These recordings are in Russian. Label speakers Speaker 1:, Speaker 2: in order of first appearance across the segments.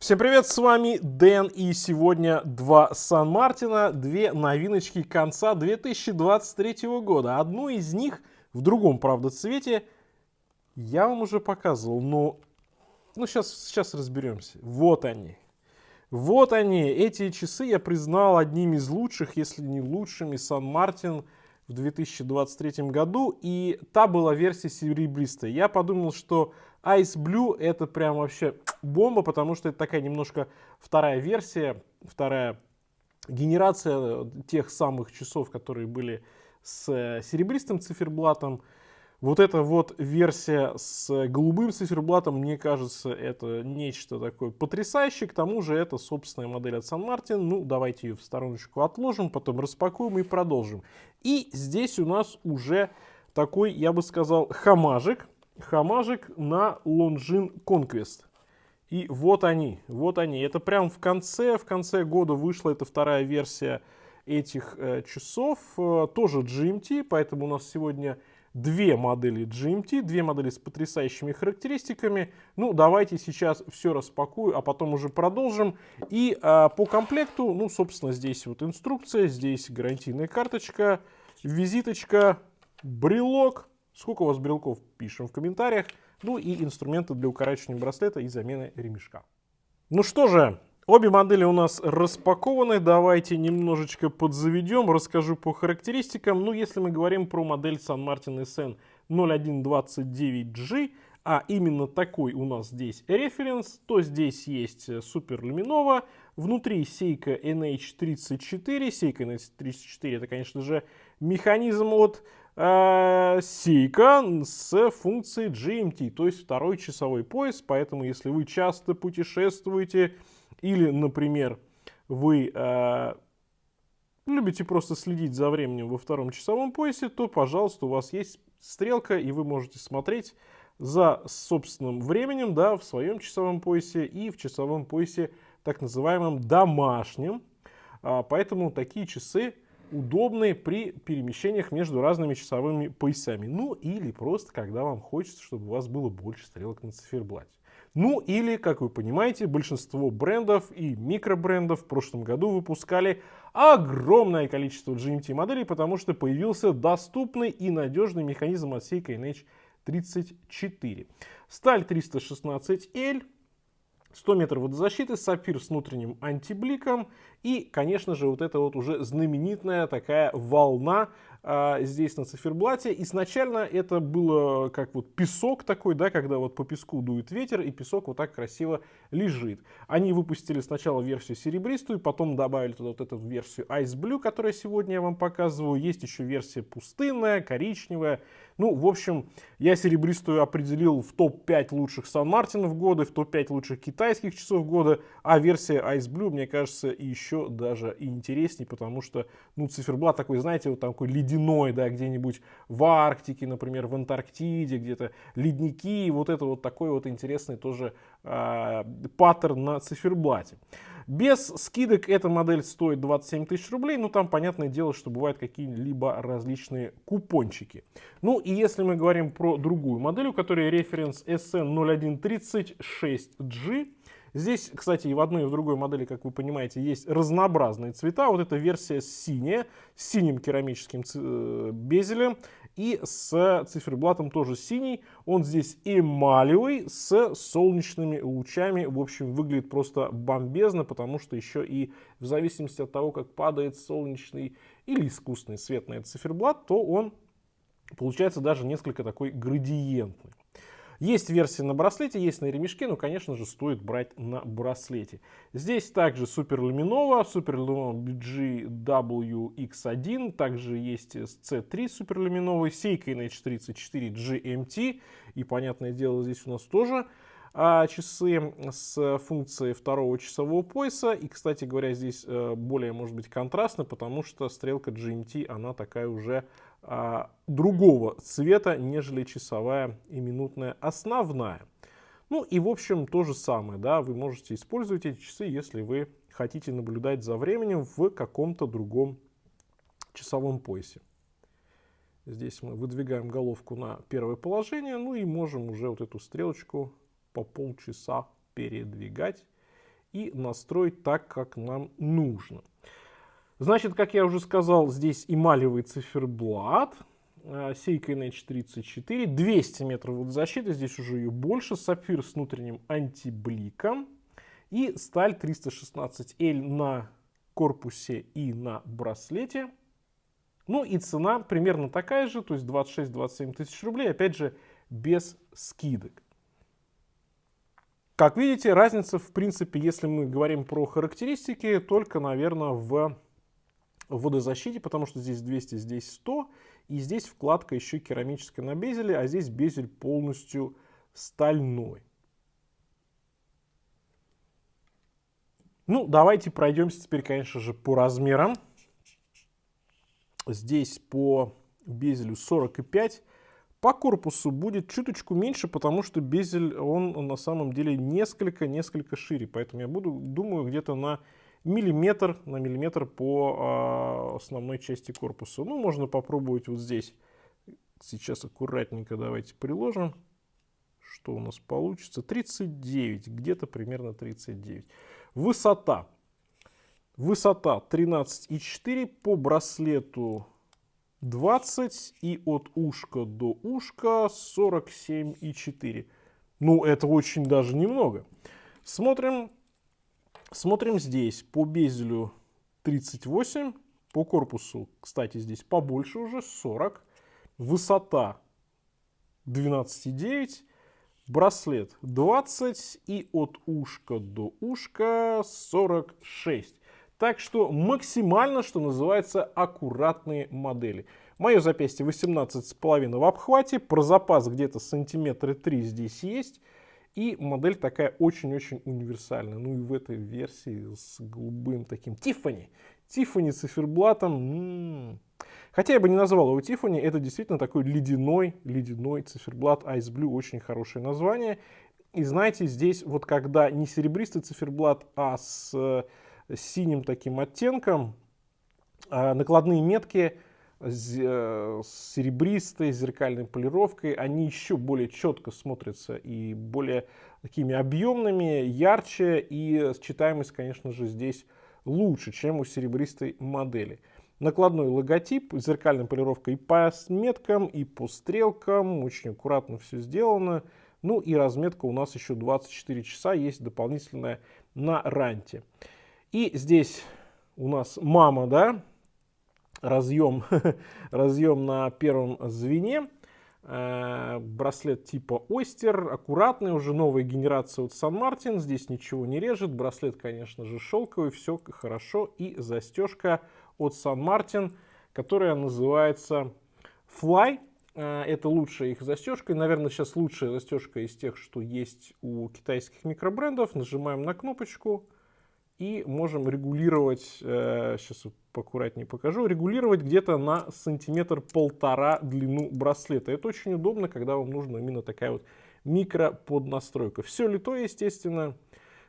Speaker 1: Всем привет, с вами Дэн, и сегодня два Сан-Мартина, две новиночки конца 2023 года. Одну из них в другом, правда, цвете я вам уже показывал, но сейчас разберемся. Вот они. Вот они, эти часы я признал одними из лучших, если не лучшими, Сан-Мартин в 2023 году. И та была версия серебристая. Я подумал, что Ice Blue это прям вообще бомба, потому что это такая немножко вторая версия, вторая генерация тех самых часов, которые были с серебристым циферблатом. Вот эта вот версия с голубым циферблатом, мне кажется, это нечто такое потрясающее. К тому же это собственная модель от Сан Мартин. Ну, давайте ее в стороночку отложим, потом распакуем и продолжим. И здесь у нас уже такой, я бы сказал, хамажик. Хамажик на Longines Conquest. И вот они, вот они. Это прям в конце года вышла эта вторая версия этих часов. Тоже GMT, поэтому у нас сегодня две модели GMT, две модели с потрясающими характеристиками. Ну, давайте сейчас все распакую, а потом уже продолжим. И по комплекту, ну, собственно, здесь вот инструкция, здесь гарантийная карточка, визиточка, брелок. Сколько у вас брелков, пишем в комментариях. Ну и инструменты для укорачивания браслета и замены ремешка. Ну что же, обе модели у нас распакованы. Давайте немножечко подзаведем, расскажу по характеристикам. Ну, если мы говорим про модель Сан Мартин SN 0129G, а именно такой у нас здесь референс, то здесь есть Super Luminova, внутри Seiko NH34. Seiko NH34 это, конечно же, механизм от Seiko с функцией GMT, то есть второй часовой пояс. Поэтому, если вы часто путешествуете или, например, вы любите просто следить за временем во втором часовом поясе, то, пожалуйста, у вас есть стрелка, и вы можете смотреть за собственным временем, да, в своем часовом поясе и в часовом поясе так называемом домашнем. Поэтому такие часы удобны при перемещениях между разными часовыми поясами. Ну или просто, когда вам хочется, чтобы у вас было больше стрелок на циферблате. Ну или, как вы понимаете, большинство брендов и микробрендов в прошлом году выпускали огромное количество GMT моделей, потому что появился доступный и надежный механизм от Seiko NH34. Сталь 316L. 100 метров водозащиты, сапфир с внутренним антибликом и, конечно же, вот эта вот уже знаменитая такая волна здесь на циферблате. Изначально это было как вот песок такой, да, когда вот по песку дует ветер и песок вот так красиво лежит. Они выпустили сначала версию серебристую, потом добавили туда вот эту версию Ice Blue, которую сегодня я вам показываю. Есть еще версия пустынная, коричневая. Ну, в общем, я серебристую определил в топ-5 лучших Сан Мартинов года, в топ-5 лучших китайских часов года, а версия Ice Blue, мне кажется, еще даже и интереснее, потому что, ну, циферблат такой, знаете, вот такой ледяной, да, где-нибудь в Арктике, например, в Антарктиде, где-то ледники, вот это вот такой вот интересный тоже паттерн на циферблате. Без скидок эта модель стоит 27 тысяч рублей, но там, понятное дело, что бывают какие-либо различные купончики. Ну и если мы говорим про другую модель, у которой референс SN0136G, здесь, кстати, и в одной, и в другой модели, как вы понимаете, есть разнообразные цвета. Вот эта версия синяя, с синим керамическим безелем и с циферблатом тоже синий. Он здесь эмалевый с солнечными лучами. В общем, выглядит просто бомбезно, потому что еще и в зависимости от того, как падает солнечный или искусственный свет на этот циферблат, то он получается даже несколько такой градиентный. Есть версия на браслете, есть на ремешке, но, конечно же, стоит брать на браслете. Здесь также Super Luminova BGWX1, также есть C3 Super Luminova, Seiko NH34 GMT, и, понятное дело, здесь у нас тоже часы с функцией второго часового пояса. И, кстати говоря, здесь более, может быть, контрастно, потому что стрелка GMT, она такая уже другого цвета, нежели часовая и минутная основная. Ну и, в общем, то же самое, да, вы можете использовать эти часы, если вы хотите наблюдать за временем в каком-то другом часовом поясе. Здесь мы выдвигаем головку на первое положение, ну и можем уже вот эту стрелочку по полчаса передвигать. и настроить так, как нам нужно. Значит, как я уже сказал, здесь эмалевый циферблат, Seiko NH34, 200 метров водозащиты, здесь уже ее больше, сапфир с внутренним антибликом и сталь 316L на корпусе и на браслете. Ну и цена примерно такая же, то есть 26-27 тысяч рублей, опять же, без скидок. Как видите, разница, в принципе, если мы говорим про характеристики, только, наверное, в водозащите, потому что здесь 200, здесь 100, и здесь вкладка еще керамическая на безеле, а здесь безель полностью стальной. Ну, давайте пройдемся теперь, конечно же, по размерам. Здесь по безелю 45. По корпусу будет чуточку меньше, потому что безель, он на самом деле несколько шире. Поэтому я думаю, где-то на миллиметр по основной части корпуса. Ну, можно попробовать вот здесь. Сейчас аккуратненько давайте приложим. Что у нас получится? 39, где-то примерно 39. Высота. Высота 13,4, по браслету 20 и от ушка до ушка 47,4. Ну, это очень даже немного. Смотрим здесь. По безелю 38, по корпусу, кстати, здесь побольше уже, 40. Высота 12,9, браслет 20 и от ушка до ушка 46. Так что максимально, что называется, аккуратные модели. Мое запястье 18,5 в обхвате, про запас где-то сантиметра 3 здесь есть. И модель такая очень-очень универсальная. Ну и в этой версии с голубым таким Тиффани циферблатом. Хотя я бы не назвал его Тиффани, это действительно такой ледяной циферблат Ice Blue, очень хорошее название. И знаете, здесь вот когда не серебристый циферблат, а с синим таким оттенком, накладные метки с серебристой зеркальной полировкой, они еще более четко смотрятся и более такими объемными, ярче, и читаемость, конечно же, здесь лучше, чем у серебристой модели. Накладной логотип, зеркальная полировка и по меткам, и по стрелкам, очень аккуратно все сделано. Ну и разметка у нас еще 24 часа есть дополнительная на ранте. И здесь у нас мама, да, разъем на первом звене, браслет типа Oyster, аккуратный, уже новая генерация от San Martin, здесь ничего не режет, браслет, конечно же, шелковый, все хорошо, и застежка от San Martin, которая называется Fly, это лучшая их застежка, и, наверное, сейчас лучшая застежка из тех, что есть у китайских микробрендов. Нажимаем на кнопочку и можем регулировать, сейчас поаккуратнее покажу, регулировать где-то на сантиметр-полтора длину браслета. Это очень удобно, когда вам нужна именно такая вот микроподнастройка. Все литое, естественно,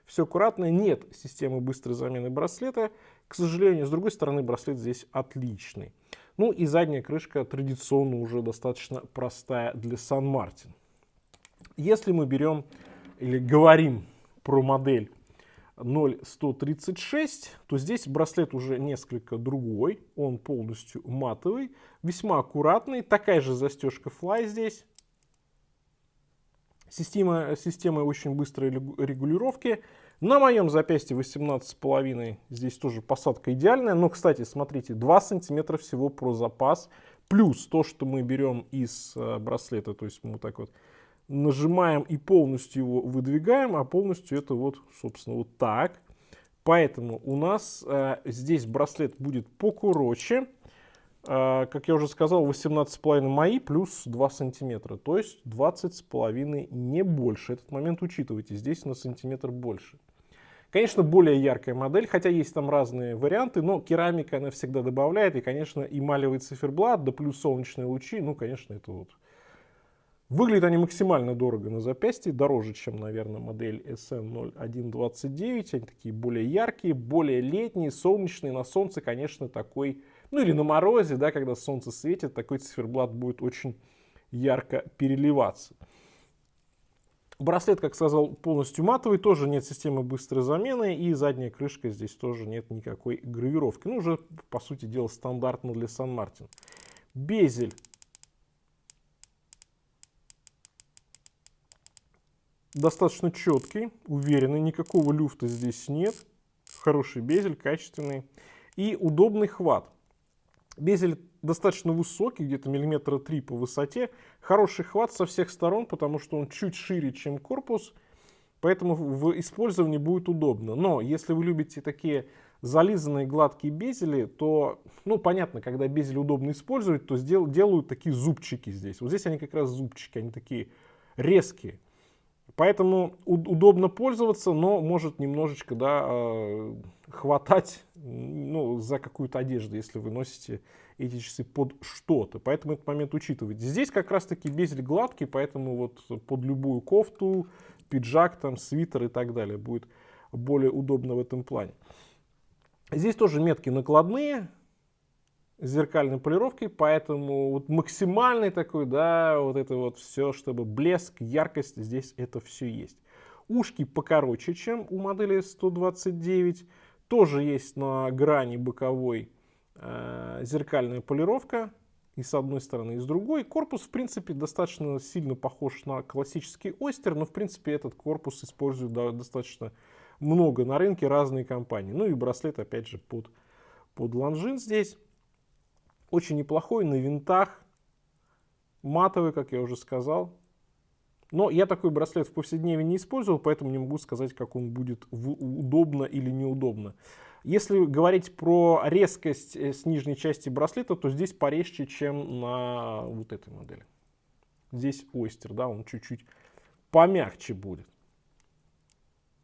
Speaker 1: все аккуратно. Нет системы быстрой замены браслета, к сожалению. С другой стороны, браслет здесь отличный. Ну и задняя крышка традиционно уже достаточно простая для San Martin. Если мы берем или говорим про модель 0136, то здесь браслет уже несколько другой, он полностью матовый, весьма аккуратный, такая же застежка Fly здесь. Система очень быстрой регулировки. На моем запястье 18,5, здесь тоже посадка идеальная, но, кстати, смотрите, 2 сантиметра всего про запас, плюс то, что мы берем из браслета, то есть мы вот так вот нажимаем и полностью его выдвигаем, а полностью это вот, собственно, вот так. Поэтому у нас здесь браслет будет покороче. Как я уже сказал, 18,5 мои плюс 2 сантиметра, то есть 20,5, не больше. Этот момент учитывайте, здесь на сантиметр больше. Конечно, более яркая модель, хотя есть там разные варианты, но керамика она всегда добавляет, и, конечно, эмалевый циферблат, да плюс солнечные лучи, ну, конечно, это вот. Выглядят они максимально дорого на запястье, дороже, чем, наверное, модель SN0129. Они такие более яркие, более летние, солнечные. На солнце, конечно, такой, ну или на морозе, да, когда солнце светит, такой циферблат будет очень ярко переливаться. Браслет, как сказал, полностью матовый, тоже нет системы быстрой замены, и задняя крышка здесь тоже нет никакой гравировки. Ну, уже, по сути дела, стандартно для Сан Мартин. Безель. Достаточно четкий, уверенный, никакого люфта здесь нет. Хороший безель, качественный. И удобный хват. Безель достаточно высокий, где-то миллиметра 3 по высоте. Хороший хват со всех сторон, потому что он чуть шире, чем корпус. Поэтому в использовании будет удобно. Но если вы любите такие зализанные гладкие безели, то, ну, понятно, когда безель удобно использовать, то делают такие зубчики здесь. Вот здесь они как раз зубчики, они такие резкие. Поэтому удобно пользоваться, но может немножечко, да, хватать, ну, за какую-то одежду, если вы носите эти часы под что-то. Поэтому этот момент учитывайте. Здесь как раз-таки безель гладкий, поэтому вот под любую кофту, пиджак, там, свитер и так далее будет более удобно в этом плане. Здесь тоже метки накладные, с зеркальной полировкой, поэтому вот максимальный такой, да, вот это вот все, чтобы блеск, яркость, здесь это все есть. Ушки покороче, чем у модели 129. Тоже есть на грани боковой зеркальная полировка. И с одной стороны, и с другой. Корпус, в принципе, достаточно сильно похож на классический Ойстер, но, в принципе, этот корпус используют достаточно много на рынке разные компании. Ну и браслет, опять же, под лонжин здесь. Очень неплохой, на винтах, матовый, как я уже сказал. Но я такой браслет в повседневе не использовал, поэтому не могу сказать, как он будет удобно или неудобно. Если говорить про резкость с нижней части браслета, то здесь порезче, чем на вот этой модели. Здесь Ойстер, да, он чуть-чуть помягче будет.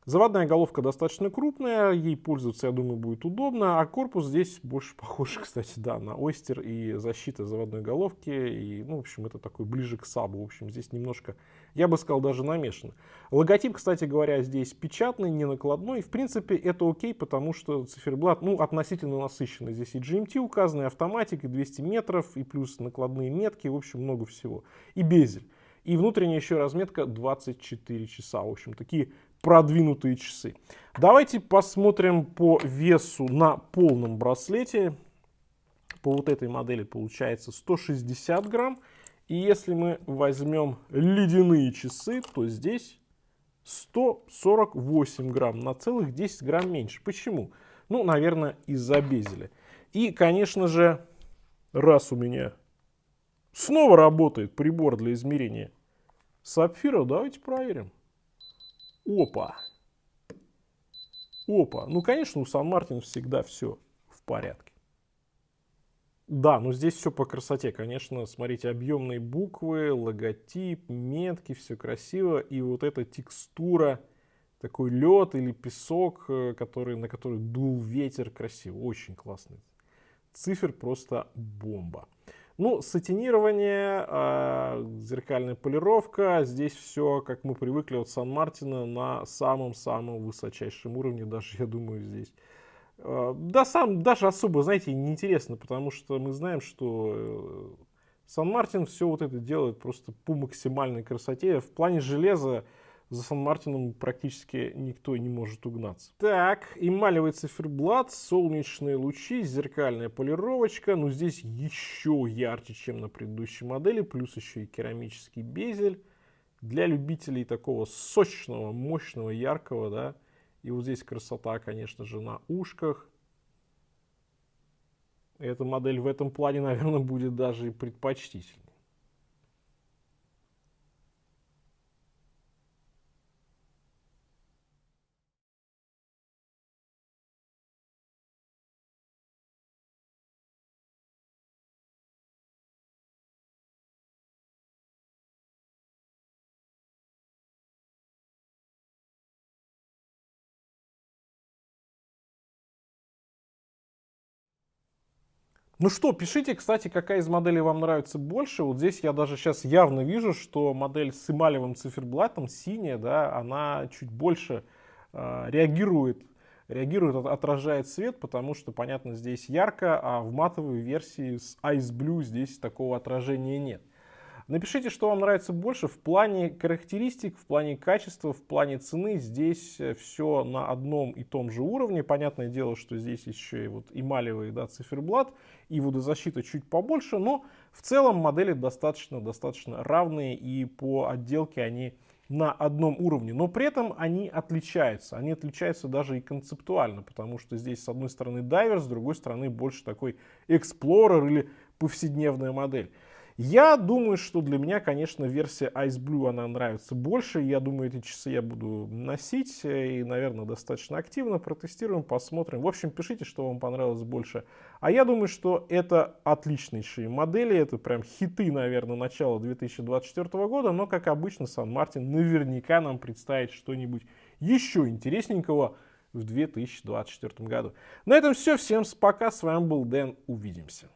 Speaker 1: Заводная головка достаточно крупная, ей пользоваться, я думаю, будет удобно, а корпус здесь больше похож, кстати, да, на Ойстер, и защита заводной головки, и, ну, в общем, это такой ближе к сабу, в общем, здесь немножко, я бы сказал, даже намешано. Логотип, кстати говоря, здесь печатный, не накладной, в принципе, это окей, потому что циферблат, ну, относительно насыщенный, здесь и GMT указаны, и автоматик, и 200 метров, и плюс накладные метки, в общем, много всего, и безель. И внутренняя еще разметка 24 часа, в общем, такие продвинутые часы. Давайте посмотрим по весу на полном браслете. По вот этой модели получается 160 грамм. И если мы возьмем ледяные часы, то здесь 148 грамм, на целых 10 грамм меньше. Почему? Ну, наверное, из-за безеля. И, конечно же, раз у меня снова работает прибор для измерения сапфира, давайте проверим. Опа. Опа. Ну, конечно, у Сан Мартин всегда все в порядке. Да, но здесь все по красоте. Конечно, смотрите, объемные буквы, логотип, метки, все красиво. И вот эта текстура, такой лед или песок, на который дул ветер, красиво. Очень классный. Цифр просто бомба. Ну, сатинирование, зеркальная полировка, здесь все, как мы привыкли от Сан Мартина, на самом-самом высочайшем уровне, даже, я думаю, здесь. Да, даже особо, знаете, неинтересно, потому что мы знаем, что Сан Мартин все вот это делает просто по максимальной красоте. В плане железа за Сан Мартином практически никто не может угнаться. Так, эмалевый циферблат, солнечные лучи, зеркальная полировочка. Ну, здесь еще ярче, чем на предыдущей модели. Плюс еще и керамический безель. Для любителей такого сочного, мощного, яркого, да. И вот здесь красота, конечно же, на ушках. Эта модель в этом плане, наверное, будет даже и предпочтительнее. Ну что, пишите, кстати, какая из моделей вам нравится больше. Вот здесь я даже сейчас явно вижу, что модель с эмалевым циферблатом, синяя, да, она чуть больше реагирует, отражает свет, потому что, понятно, здесь ярко, а в матовой версии с Ice Blue здесь такого отражения нет. Напишите, что вам нравится больше в плане характеристик, в плане качества, в плане цены. Здесь все на одном и том же уровне. Понятное дело, что здесь еще и вот эмалевый, да, циферблат, и водозащита чуть побольше, но в целом модели достаточно равные, и по отделке они на одном уровне, но при этом они отличаются даже и концептуально, потому что здесь с одной стороны дайвер, с другой стороны больше такой эксплорер или повседневная модель. Я думаю, что для меня, конечно, версия Ice Blue, она нравится больше. Я думаю, эти часы я буду носить и, наверное, достаточно активно протестируем, посмотрим. В общем, пишите, что вам понравилось больше. А я думаю, что это отличнейшие модели, это прям хиты, наверное, начала 2024 года, но, как обычно, Сан Мартин наверняка нам представит что-нибудь еще интересненького в 2024 году. На этом все. Всем пока. С вами был Дэн. Увидимся.